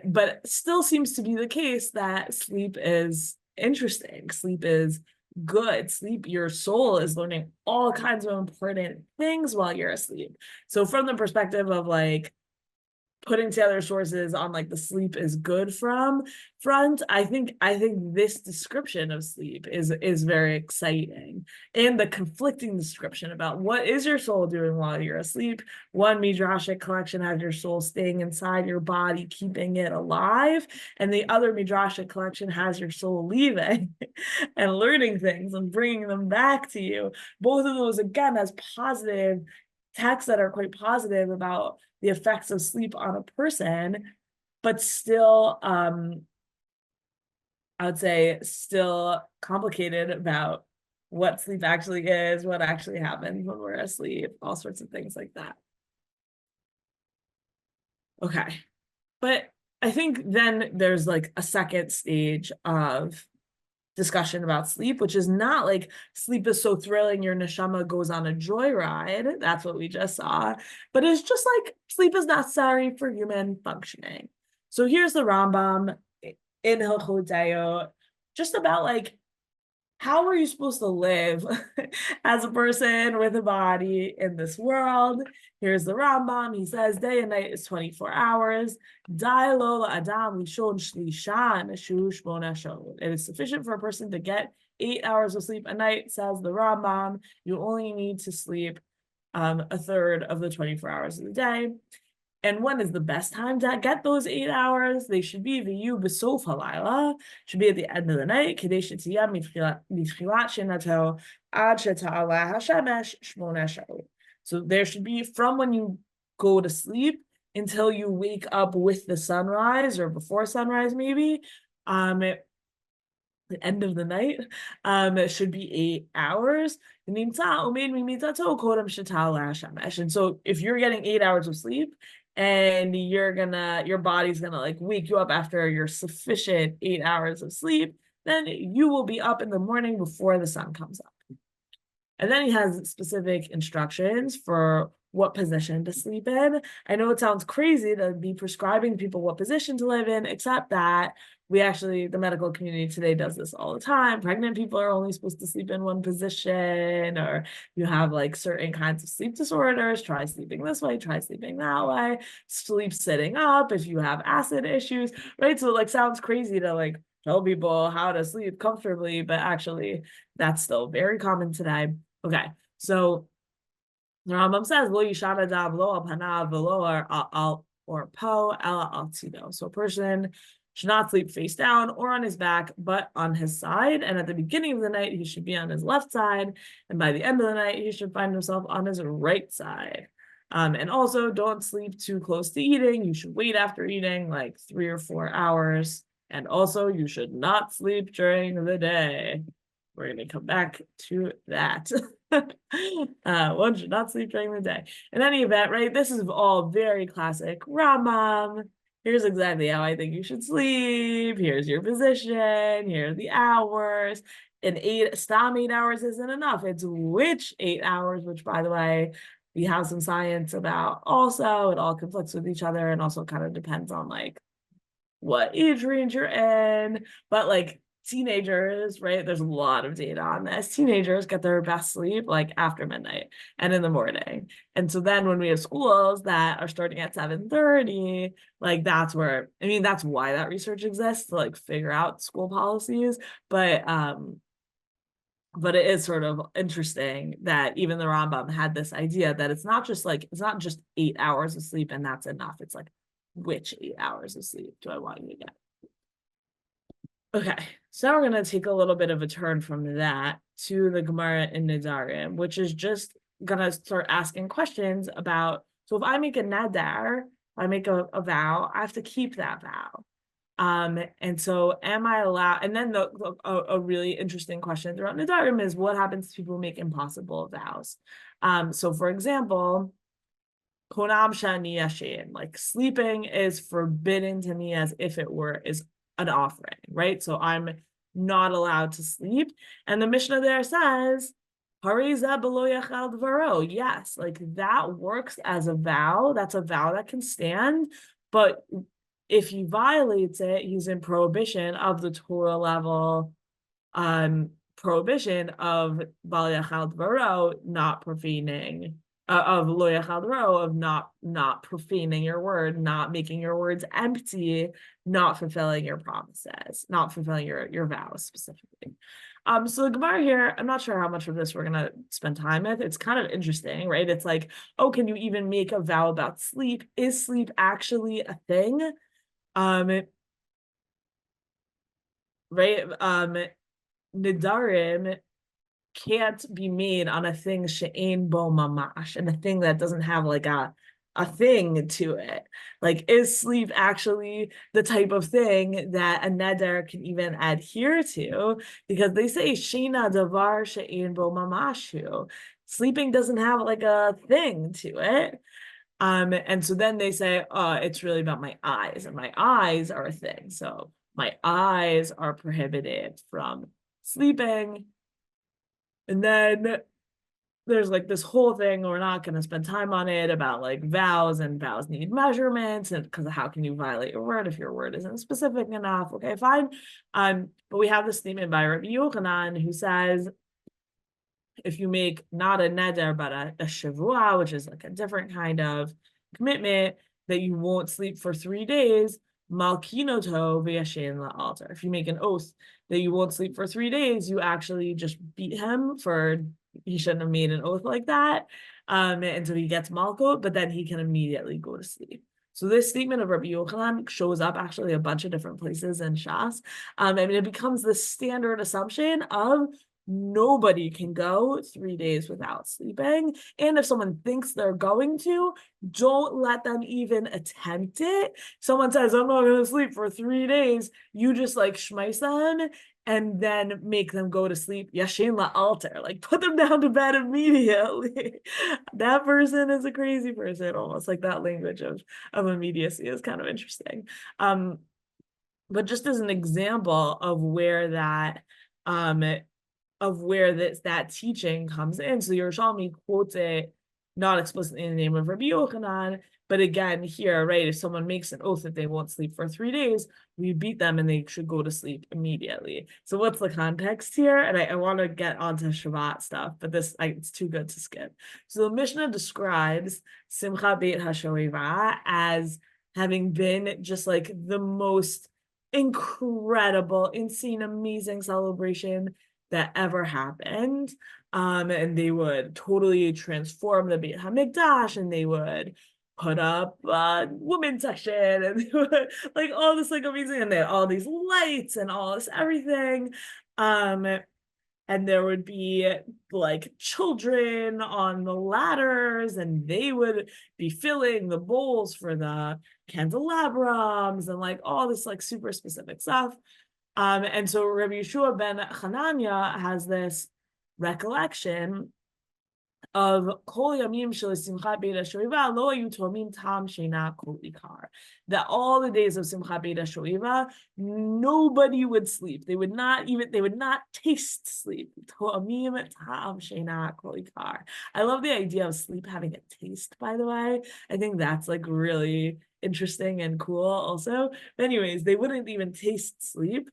Speaker 2: But still seems to be the case that sleep is interesting. Sleep is good. Sleep, your soul is learning all kinds of important things while you're asleep. So from the perspective of like putting together sources on like the sleep is good front, I think this description of sleep is very exciting, and the conflicting description about what is your soul doing while you're asleep. One midrashic collection has your soul staying inside your body, keeping it alive, and the other midrashic collection has your soul leaving and learning things and bringing them back to you. Both of those again as positive texts that are quite positive about the effects of sleep on a person, but still, I would say still complicated about what sleep actually is, what actually happens when we're asleep, all sorts of things like that. Okay. But I think then there's like a second stage of discussion about sleep, which is not like sleep is so thrilling, your neshama goes on a joyride. That's what we just saw. But it's just like sleep is necessary for human functioning. So here's the Rambam in Hilchot Dayot, just about like how are you supposed to live as a person with a body in this world? Here's the Rambam. He says day and night is 24 hours. It is sufficient for a person to get 8 hours of sleep a night, says the Rambam. You only need to sleep a third of the 24 hours of the day. And when is the best time to get those 8 hours? They should be v'yu b'sof halayla, should be at the end of the night. Kedei shetiyah mitchilat shenato ad sheta'ala hashemesh shmona sha'ot. So there should be from when you go to sleep until you wake up with the sunrise or before sunrise, maybe. The end of the night, it should be 8 hours. And so if you're getting 8 hours of sleep and your body's gonna like wake you up after your sufficient 8 hours of sleep, then you will be up in the morning before the sun comes up. And then he has specific instructions for what position to sleep in. I know it sounds crazy to be prescribing people what position to live in, except that the medical community today does this all the time. Pregnant people are only supposed to sleep in one position, or you have like certain kinds of sleep disorders. Try sleeping this way, try sleeping that way. Sleep sitting up if you have acid issues, right? So it like sounds crazy to like tell people how to sleep comfortably, but actually that's still very common today. Okay, so the Rambam says, "Lo yishana da'ab lo al panav v'lo or po ela al tzido." So a person should not sleep face down or on his back, but on his side. And at the beginning of the night, he should be on his left side, and by the end of the night, he should find himself on his right side. And also, don't sleep too close to eating. You should wait after eating, like 3 or 4 hours. And also, you should not sleep during the day. We're going to come back to that. One should not sleep during the day. In any event, right, this is all very classic Rambam. Here's exactly how I think you should sleep. Here's your position. Here are the hours. And 8 hours isn't enough. It's which 8 hours, which, by the way, we have some science about also. It all conflicts with each other and also kind of depends on like what age range you're in. But like teenagers, right? There's a lot of data on this. Teenagers get their best sleep like after midnight and in the morning. And so then when we have schools that are starting at 7:30, like that's where, I mean, that's why that research exists to like figure out school policies. But it is sort of interesting that even the Rambam had this idea that it's not just 8 hours of sleep and that's enough. It's like, which 8 hours of sleep do I want you to get? Okay, so we're going to take a little bit of a turn from that to the Gemara in Nidarim, which is just going to start asking questions about, so if I make a nadar, I make a vow, I have to keep that vow. And so am I allowed, and then a really interesting question throughout Nidarim is what happens to people who make impossible vows? So for example, konam shani yashin, like sleeping is forbidden to me as if it is an offering, right? So I'm not allowed to sleep. And the Mishnah there says, yes, like that works as a vow. That's a vow that can stand. But if he violates it, he's in prohibition of the Torah level prohibition of Bal Yachal Dvaro, not profaning of lo yachal dvaro, of not profaning your word, not making your words empty, not fulfilling your promises, not fulfilling your vows specifically. So the Gemara here, I'm not sure how much of this we're gonna spend time with. It's kind of interesting, right? It's like, oh, can you even make a vow about sleep? Is sleep actually a thing? Right? Nidarim can't be made on a thing she'ein bo mamash, and a thing that doesn't have like a thing to it. Like, is sleep actually the type of thing that a neder can even adhere to? Because they say shina davar she'ein bo mamashu. Sleeping doesn't have like a thing to it. And so then they say, it's really about my eyes, and my eyes are a thing. So my eyes are prohibited from sleeping. And then there's like this whole thing, we're not going to spend time on it, about like vows, and vows need measurements, and because how can you violate your word if your word isn't specific enough? Okay, fine. But we have this statement by Rabbi Yochanan who says, if you make not a neder but a shavua, which is like a different kind of commitment, that you won't sleep for 3 days, malkinoto v'yashen la'altar. If you make an oath that you won't sleep for 3 days, you actually just beat him for, he shouldn't have made an oath like that. And so he gets malkot, but then he can immediately go to sleep. So this statement of Rabbi Yochanan shows up actually a bunch of different places in Shas. And it becomes the standard assumption of nobody can go 3 days without sleeping. And if someone thinks they're going to, don't let them even attempt it. Someone says, I'm not going to sleep for 3 days. You just like shmeiss them and then make them go to sleep. Yashin la'alter, like put them down to bed immediately. That person is a crazy person, almost like that language of immediacy is kind of interesting. But just as an example of where that that teaching comes in. So Yerushalmi quotes it not explicitly in the name of Rabbi Yochanan, but again here, right, if someone makes an oath that they won't sleep for 3 days, we beat them and they should go to sleep immediately. So what's the context here? And I want to get onto Shabbat stuff, but it's too good to skip. So the Mishnah describes Simcha Beit HaShoeva as having been just like the most incredible, insane, amazing celebration that ever happened. And they would totally transform the Beit HaMikdash, and they would put up a women's section, and they would like all this like amazing, and they had all these lights and all this everything. And there would be like children on the ladders, and they would be filling the bowls for the candelabrums and like all this like super specific stuff. And so Rabbi Yeshua ben Hanania has this recollection of kol yamim shel simchat beit hashoeva lo hayu tomim tam sheina kol ikar, that all the days of simchat beit hashoeva nobody would sleep. They would not taste sleep. Tomim tam sheina kol ikar. I love the idea of sleep having a taste, by the way. I think that's like really interesting and cool also. But anyways, they wouldn't even taste sleep.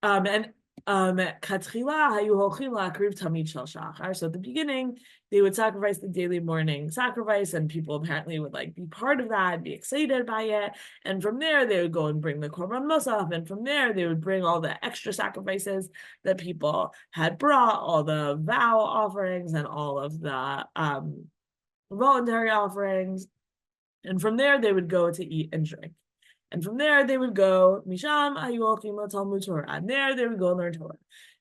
Speaker 2: And Katrila hayu holchim la'akriv tamid shel shachar. So at the beginning, they would sacrifice the daily morning sacrifice, and people apparently would like be part of that, be excited by it. And from there, they would go and bring the korban musaf, and from there, they would bring all the extra sacrifices that people had brought, all the vow offerings and all of the voluntary offerings. And from there, they would go to eat and drink. And from there, they would go, Misham, Talmud Torah. And there, they would go and learn Torah.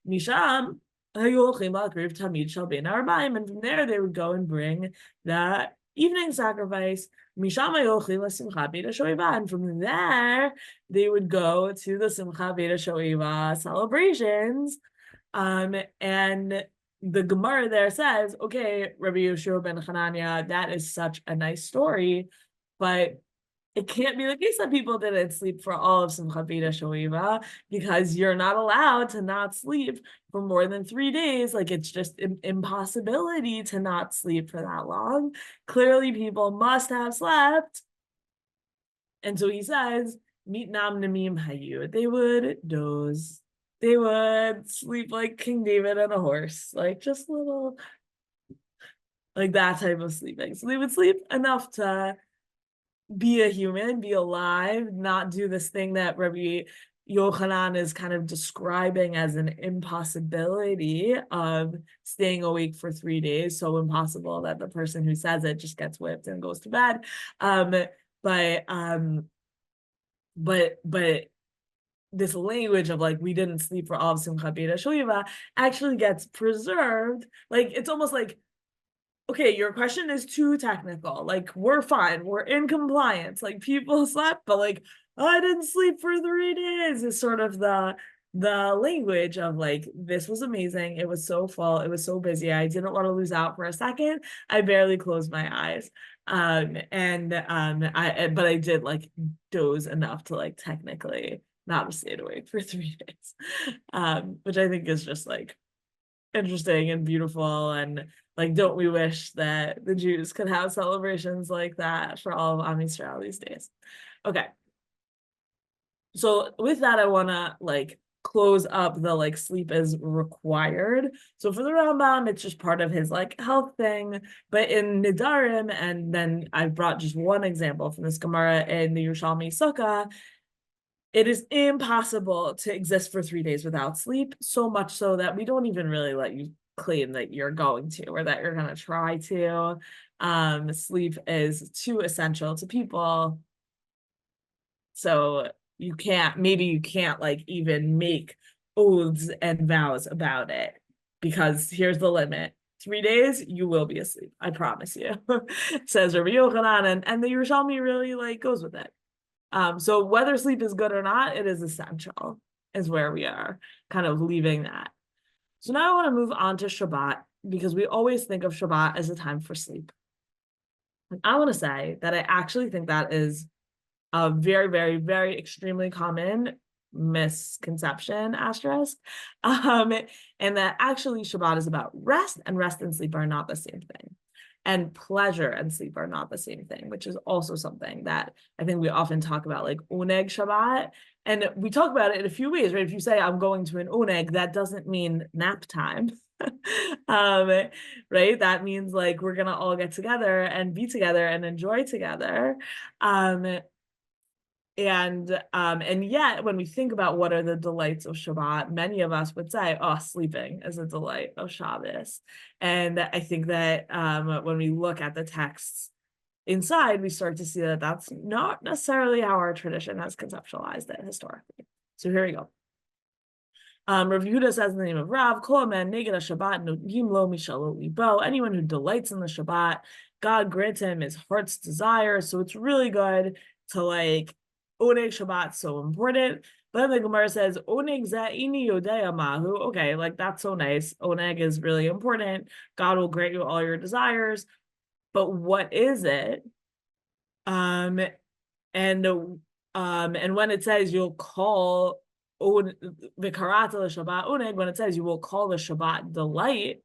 Speaker 2: Misham, Tamid Shal Ben Arbaim. And from there, they would go and bring the evening sacrifice. Misham, and from there, they would go to the Simcha Beit HaShoeva celebrations. And the Gemara there says, okay, Rabbi Yeshua ben Hanania, that is such a nice story, but it can't be the case that people didn't sleep for all of Simchat Beit HaShoeva, because you're not allowed to not sleep for more than 3 days. Like, it's just an impossibility to not sleep for that long. Clearly, people must have slept. And so he says, Mitnam Namim Hayu. They would doze. They would sleep like King David on a horse, like just little, like that type of sleeping. So they would sleep enough to be a human, be alive, not do this thing that Rabbi Yochanan is kind of describing as an impossibility of staying awake for 3 days, so impossible that the person who says it just gets whipped and goes to bed. But this language of like, we didn't sleep for all of Simchat Beit HaShoeva actually gets preserved. Like, it's almost like, okay, your question is too technical. Like, we're fine. We're in compliance. Like, people slept, but like, I didn't sleep for 3 days is sort of the language of like, this was amazing. It was so full. It was so busy. I didn't want to lose out for a second. I barely closed my eyes. But I did like doze enough to like technically not have stayed awake for 3 days, which I think is just like interesting and beautiful. And like, don't we wish that the Jews could have celebrations like that for all of Am Yisrael these days? Okay. So with that, I want to like close up the like sleep is required. So for the Rambam, it's just part of his like health thing. But in Nidarim, and then I brought just one example from this Gemara in the Yerushalmi Sukkah, it is impossible to exist for 3 days without sleep, so much so that we don't even really let you claim that you're going to or that you're going to try to. Sleep is too essential to people. So maybe you can't like even make oaths and vows about it, because here's the limit. 3 days, you will be asleep. I promise you, says Rabbi Yochanan, and the Yerushalmi really like goes with it. So whether sleep is good or not, it is essential, is where we are kind of leaving that. So now I want to move on to Shabbat, because we always think of Shabbat as a time for sleep. And I want to say that I actually think that is a very, very, very extremely common misconception, asterisk. And that actually Shabbat is about rest, and rest and sleep are not the same thing. And pleasure and sleep are not the same thing, which is also something that I think we often talk about, like oneg Shabbat. And we talk about it in a few ways, right? If you say I'm going to an oneg, that doesn't mean nap time. Right? That means like we're gonna all get together and be together and enjoy together. And yet, when we think about what are the delights of Shabbat, many of us would say, "Oh, sleeping is a delight of Shabbos." And I think that when we look at the texts inside, we start to see that that's not necessarily how our tradition has conceptualized it historically. So here we go. Rav Yehuda says in the name of Rav, Kol man neged Shabbat nogim lo mishalo libo. Anyone who delights in the Shabbat, God grants him his heart's desire. So it's really good to like oneg Shabbat, so important. But then the Gemara says oneg za'ini yodea mahu. Okay, like that's so nice. Oneg is really important. God will grant you all your desires. But what is it? And when it says you'll call when it says you will call the Shabbat delight,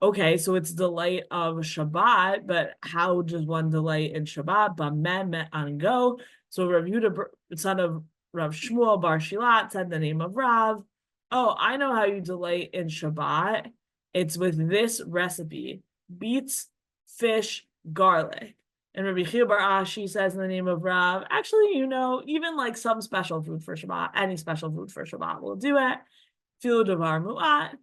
Speaker 2: okay, so it's delight of Shabbat, but how does one delight in Shabbat? B'mem on go. So Rav Yehuda, son of Rav Shmuel Bar Shilat, said the name of Rav. Oh, I know how you delight in Shabbat. It's with this recipe: beets, fish, garlic. And Rabbi Chia Bar Ashi says in the name of Rav, actually, even like some special food for Shabbat, any special food for Shabbat will do it. Filo davar mu'at.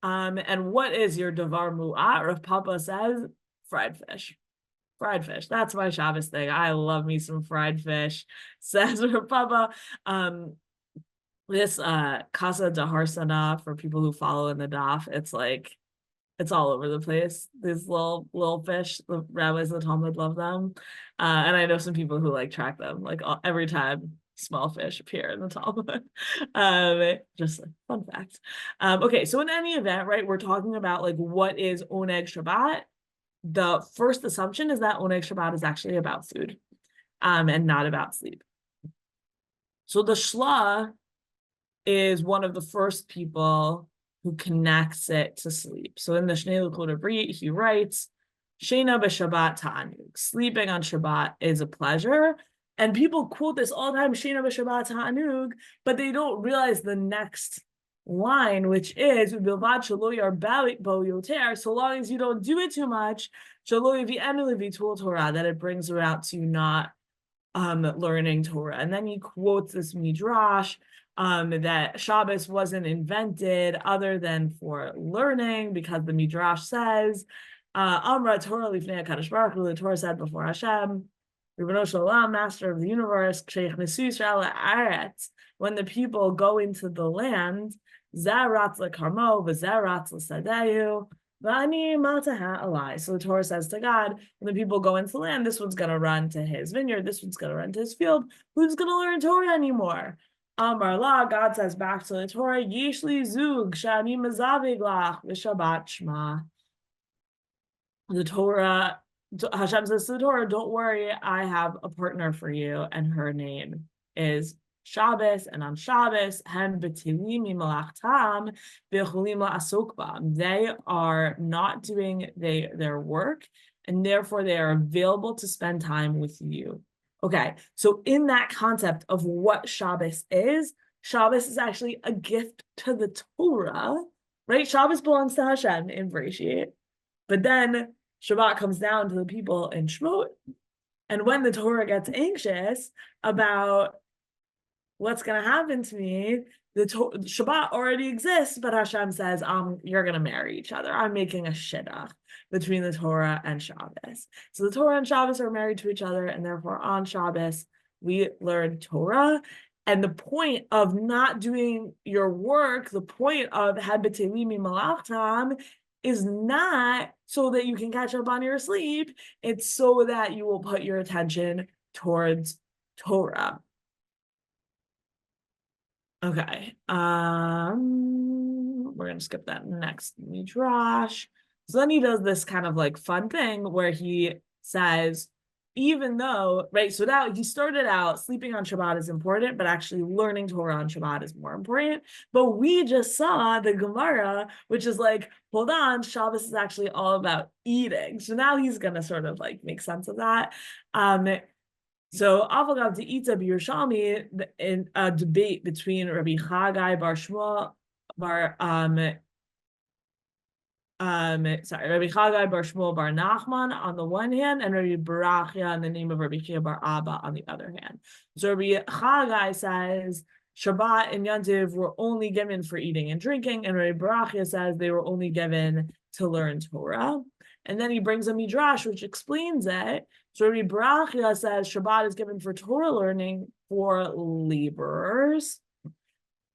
Speaker 2: And what is your davar mu'at? Rav Papa says, fried fish. Fried fish. That's my Shabbos thing. I love me some fried fish, says Rav Papa. This Casa de Harsana, for people who follow in the daf, it's all over the place. These little fish, the rabbis of the Talmud love them. And I know some people who like track them, like every time small fish appear in the Talmud. Just like fun fact. Okay, so in any event, right, we're talking about like what is oneg Shabbat. The first assumption is that oneg Shabbat is actually about food, and not about sleep. So the Shla is one of the first people who connects it to sleep. So in the Shnei Luchot Brit, he writes, Shena b'Shabbat ta'anug. Sleeping on Shabbat is a pleasure. And people quote this all the time, Shena b'Shabbat ta'anug, but they don't realize the next line, which is, Ubilvad shelo yarbalik bo yoter, so long as you don't do it too much, shelo yavi'enu levitul Torah, that it brings about to not learning Torah. And then he quotes this midrash, that Shabbos wasn't invented other than for learning, because the midrash says, Amra Torah lifnei HaKadosh Baruch Hu, the Torah said before Hashem, Ribono Shel Olam, Master of the universe, Ksheich Yisrael Haaretz, when the people go into the land, Zaratz lekarmo, v'zaratz l'sadehu, v'ani maltaha alai. So the Torah says to God, when the people go into the land, this one's going to run to his vineyard, this one's going to run to his field. Who's going to learn Torah anymore? Amar La, God says back to the Torah, Yishli Zug, Shani Mazavig Lach, V'Shabbat Shema. The Torah Hashem says to the Torah, don't worry, I have a partner for you, and her name is Shabbos, and on Shabbos, they are not doing their work, and therefore they are available to spend time with you. Okay, so in that concept of what Shabbos is actually a gift to the Torah, right? Shabbos belongs to Hashem in Bereshit, but then Shabbat comes down to the people in Shemot. And when the Torah gets anxious about what's going to happen to me, the Shabbat already exists, but Hashem says, you're going to marry each other. I'm making a shidduch between the Torah and Shabbos. So the Torah and Shabbos are married to each other, and therefore on Shabbos, we learn Torah. And the point of not doing your work, the point of Habitelimi Malachtam, is not so that you can catch up on your sleep. It's so that you will put your attention towards Torah. Okay. We're gonna skip that next midrash. So then he does this kind of like fun thing where he says, even though, right, so now he started out sleeping on Shabbat is important, but actually learning Torah on Shabbat is more important. But we just saw the Gemara, which is like, hold on, Shabbos is actually all about eating. So now he's gonna sort of like make sense of that. So Avagav to Ita B'Yerushalmi, in a debate between Rabbi Chagai Bar Shmuel Rabbi Chagai Bar Shmuel Bar Nachman on the one hand, and Rabbi Barachia in the name of Rabbi Chia Bar Abba on the other hand. So Rabbi Chagai says Shabbat and Yantiv were only given for eating and drinking, and Rabbi Barachia says they were only given to learn Torah. And then he brings a midrash which explains it. So Rabbi Barachia says Shabbat is given for Torah learning for laborers.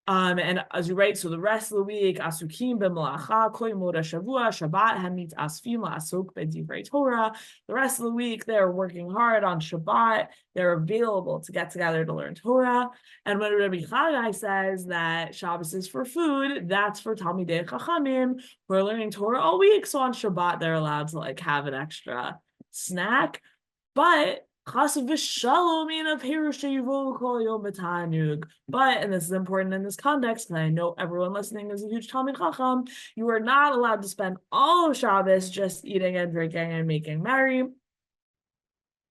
Speaker 2: And as you write, so the rest of the week, asukim b'melacha, kol yemot hashavua, Shabbat hamit asfim la'asok b'divrei Torah. The rest of the week, they're working hard on Shabbat. They're available to get together to learn Torah. And when Rabbi Chagai says that Shabbos is for food, that's for Talmidei Chachamim who are learning Torah all week. So on Shabbat, they're allowed to like have an extra snack. But But, and this is important in this context, and I know everyone listening is a huge Talmid Chacham, you are not allowed to spend all of Shabbos just eating and drinking and making merry.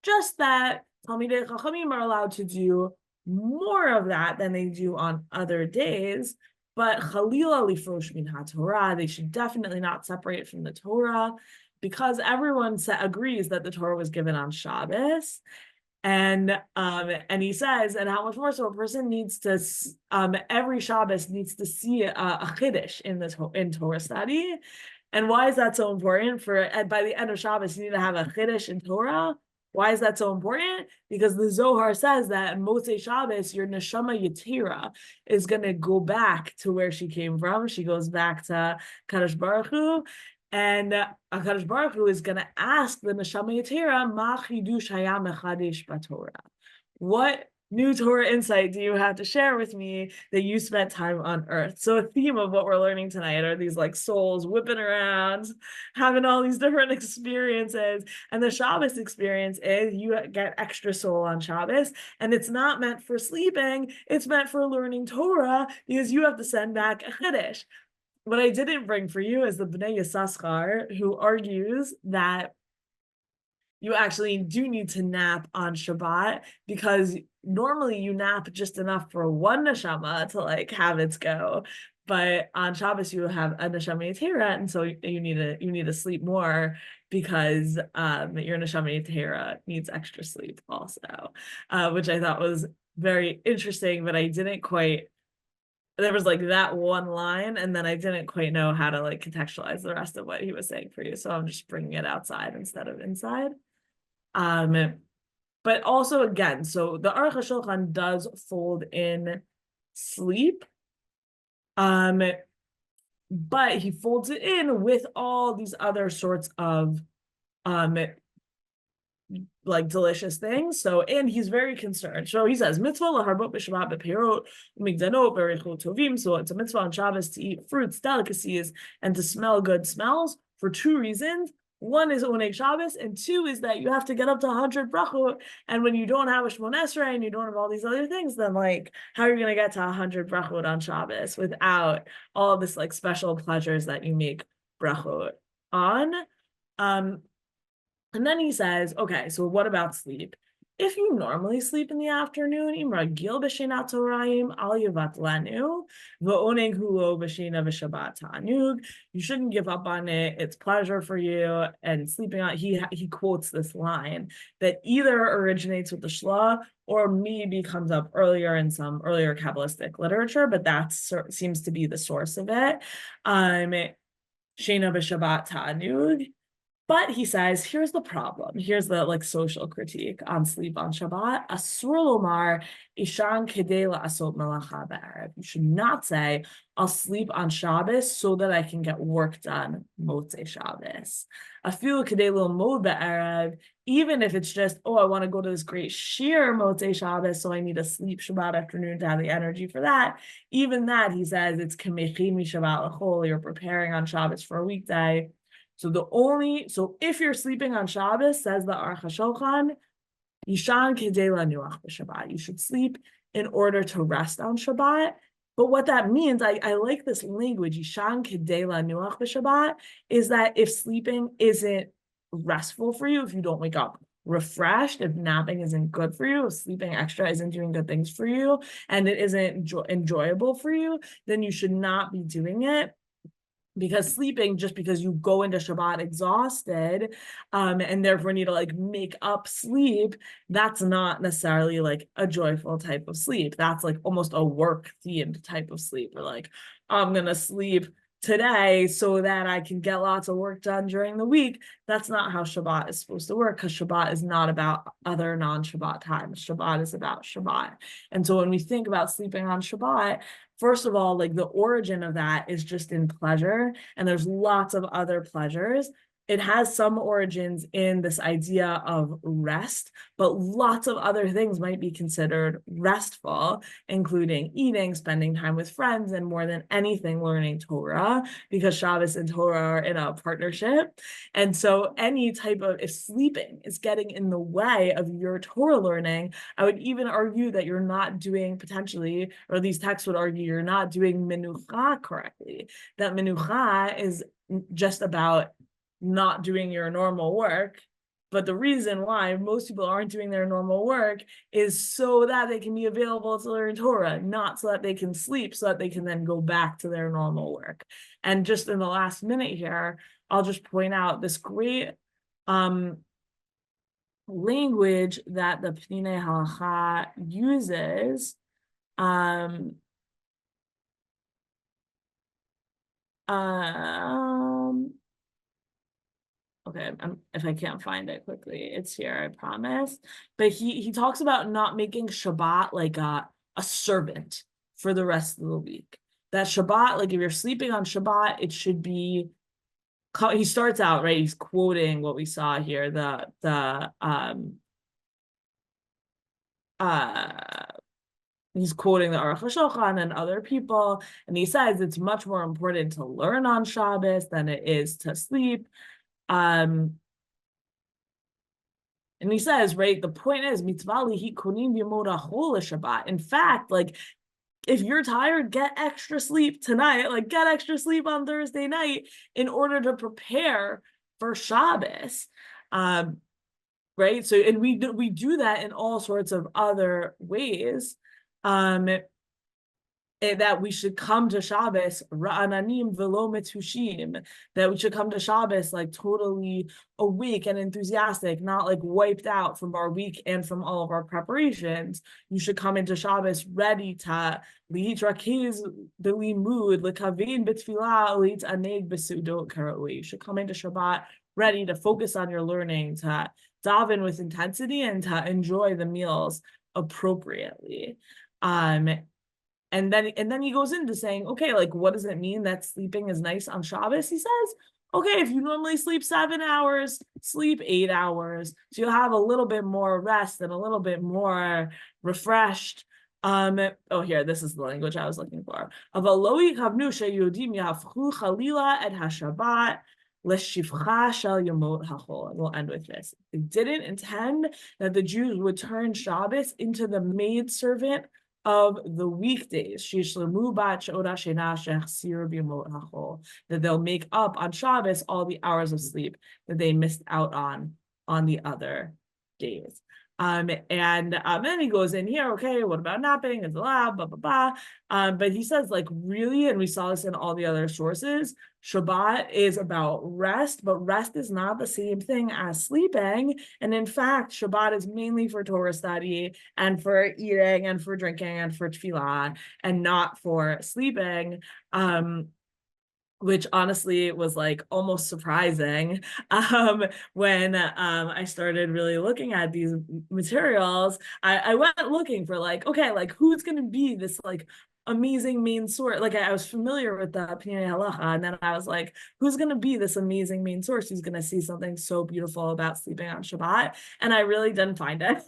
Speaker 2: Just that Talmidei Chachamim are allowed to do more of that than they do on other days. But Chalila lifrosh min haTorah, they should definitely not separate from the Torah, because everyone agrees that the Torah was given on Shabbos. And he says, and how much more so a person needs to, every Shabbos needs to see a cherish in Torah study. And why is that so important? By the end of Shabbos, you need to have a cherish in Torah. Why is that so important? Because the Zohar says that Motzei Shabbos, your neshama yetira is going to go back to where she came from. She goes back to Kadosh Baruch Hu. And HaKadosh Baruch Hu is going to ask the Neshama Yetira, Ma chidush haya mechadesh b'Torah? What new Torah insight do you have to share with me that you spent time on earth? So a theme of what we're learning tonight are these like souls whipping around, having all these different experiences. And the Shabbos experience is you get extra soul on Shabbos, and it's not meant for sleeping, it's meant for learning Torah, because you have to send back a chiddush. What I didn't bring for you is the Bnei Yissaschar, who argues that you actually do need to nap on Shabbat, because normally you nap just enough for one neshama to like have its go, but on Shabbos you have a neshama yetera, and so you need to sleep more because your neshama yetera needs extra sleep also, which I thought was very interesting, but I didn't quite. There was like that one line, and then I didn't quite know how to like contextualize the rest of what he was saying for you. So I'm just bringing it outside instead of inside. But also again, so the Aruch HaShulchan does fold in sleep. But he folds it in with all these other sorts of like delicious things. So, and he's very concerned. So he says, mitzvah laharbot b'Shabbat b'pirot u'migdanot b'reichot tovim. So it's a mitzvah on Shabbos to eat fruits, delicacies, and to smell good smells for two reasons. One is Oneg Shabbos, and two is that you have to get up to 100 brachot. And when you don't have a Shmon Esrei and you don't have all these other things, then like, how are you going to get to 100 brachot on Shabbos without all this like special pleasures that you make brachot on? And then he says, okay, so what about sleep? If you normally sleep in the afternoon, you shouldn't give up on it. It's pleasure for you. And sleeping on, he quotes this line that either originates with the Shla or maybe comes up earlier in some earlier Kabbalistic literature, but that seems to be the source of it. Shena b'Shabbat ta'anug. But he says, here's the problem. Here's the like social critique on sleep on Shabbat. Asur lomar ishan kedei la'asot melacha ba'erev. You should not say, I'll sleep on Shabbos so that I can get work done motzei Shabbos. Afilu kedei lilmod ba'erev. Even if it's just, oh, I want to go to this great shir motzei Shabbos, so I need to sleep Shabbat afternoon to have the energy for that. Even that, he says, it's kamechin mishabat l'chol. You're preparing on Shabbos for a weekday. So if you're sleeping on Shabbos, says the Aruch HaShulchan, Yishan kedei lanuach b'Shabbat. You should sleep in order to rest on Shabbat. But what that means, I like this language, Yishan kedei lanuach b'Shabbat, is that if sleeping isn't restful for you, if you don't wake up refreshed, if napping isn't good for you, if sleeping extra isn't doing good things for you, and it isn't enjoyable for you, then you should not be doing it. Because sleeping, just because you go into Shabbat exhausted, and therefore need to like make up sleep, that's not necessarily like a joyful type of sleep. That's like almost a work themed type of sleep. Or like, I'm gonna sleep today so that I can get lots of work done during the week. That's not how Shabbat is supposed to work, because Shabbat is not about other non-Shabbat times. Shabbat is about Shabbat. And so when we think about sleeping on Shabbat, first of all, like the origin of that is just in pleasure, and there's lots of other pleasures. It has some origins in this idea of rest, but lots of other things might be considered restful, including eating, spending time with friends, and more than anything, learning Torah, because Shabbos and Torah are in a partnership. And so any type of, if sleeping is getting in the way of your Torah learning, I would even argue that you're not doing potentially, or these texts would argue you're not doing menucha correctly. That menucha is just about not doing your normal work. But the reason why most people aren't doing their normal work is so that they can be available to learn Torah, not so that they can sleep, so that they can then go back to their normal work. And just in the last minute here, I'll just point out this great language that the Pnei Halacha uses. Okay, if I can't find it quickly, it's here, I promise. But he talks about not making Shabbat like a servant for the rest of the week. That Shabbat, like if you're sleeping on Shabbat, it should be, he starts out, right, he's quoting what we saw here, he's quoting the Aruch HaShulchan and other people, and he says it's much more important to learn on Shabbos than it is to sleep. And he says, right, the point is, mitzvah lihi konim yomot hachol Shabbat. In fact, like, if you're tired, get extra sleep tonight, like get extra sleep on Thursday night in order to prepare for Shabbos. Right? So, and we do that in all sorts of other ways. That we should come to Shabbos ra'ananim velo metushim, that we should come to Shabbos like totally awake and enthusiastic, not like wiped out from our week and from all of our preparations. You should come into Shabbos ready to lihitrakiz b'limud lekavein b'tfilah litaneg b'sudot karaui. You should come into Shabbat ready to focus on your learning, to daven with intensity, and to enjoy the meals appropriately. And then he goes into saying, okay, like, what does it mean that sleeping is nice on Shabbos? He says, okay, if you normally sleep 7 hours, sleep 8 hours. So you'll have a little bit more rest and a little bit more refreshed. Oh, here, this is the language I was looking for. l'shivcha shel yomot hachol. And we'll end with this. They didn't intend that the Jews would turn Shabbos into the maidservant of the weekdays, that they'll make up on Shabbos all the hours of sleep that they missed out on the other days. And then he goes in here, okay, what about napping? It's allowed, blah, blah, blah. But he says, like, really, and we saw this in all the other sources, Shabbat is about rest, but rest is not the same thing as sleeping. And in fact, Shabbat is mainly for Torah study and for eating and for drinking and for tefillah and not for sleeping. Which honestly was like almost surprising when I started really looking at these materials. I went looking for like, okay, like who's going to be this like amazing main source. Like I was familiar with the Pnei Halacha, and then I was like, who's going to be this amazing main source who's going to see something so beautiful about sleeping on Shabbat? And I really didn't find it.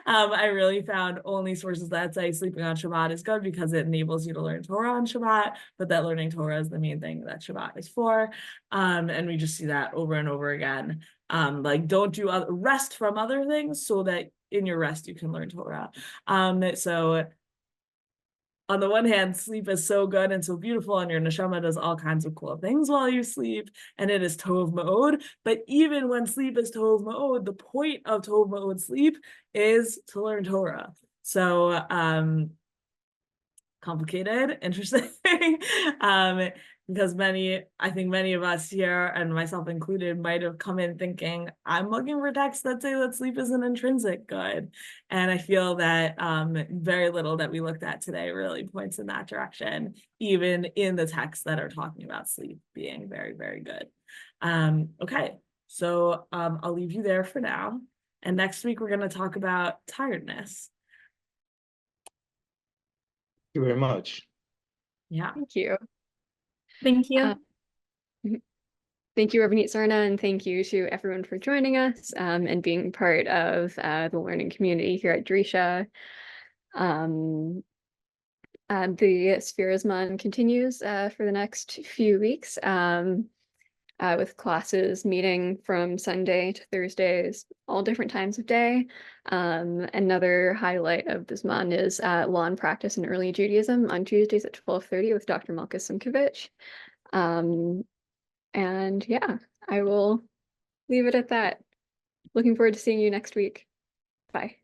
Speaker 2: I really found only sources that say sleeping on Shabbat is good because it enables you to learn Torah on Shabbat, but that learning Torah is the main thing that Shabbat is for. And we just see that over and over again. Like don't do rest from other things so that in your rest you can learn Torah. So on the one hand, sleep is so good and so beautiful, and your neshama does all kinds of cool things while you sleep, and it is tov ma'od. But even when sleep is tov ma'od, the point of tov ma'od sleep is to learn Torah. So complicated, interesting, because I think many of us here, and myself included, might have come in thinking, I'm looking for texts that say that sleep is an intrinsic good. And I feel that very little that we looked at today really points in that direction, even in the texts that are talking about sleep being very, very good. Okay, so I'll leave you there for now. And next week, we're going to talk about tiredness.
Speaker 3: Thank you very much.
Speaker 2: Yeah.
Speaker 1: Thank you.
Speaker 4: Thank you.
Speaker 1: Thank you, Rabbanit Sarna, and thank you to everyone for joining us and being part of the learning community here at Drisha. The Spherisman continues for the next few weeks with classes meeting from Sunday to Thursdays, all different times of day. Another highlight of this month is Law and Practice in Early Judaism on Tuesdays at 12:30 with Dr. Malka Simkovich. And yeah, I will leave it at that. Looking forward to seeing you next week. Bye.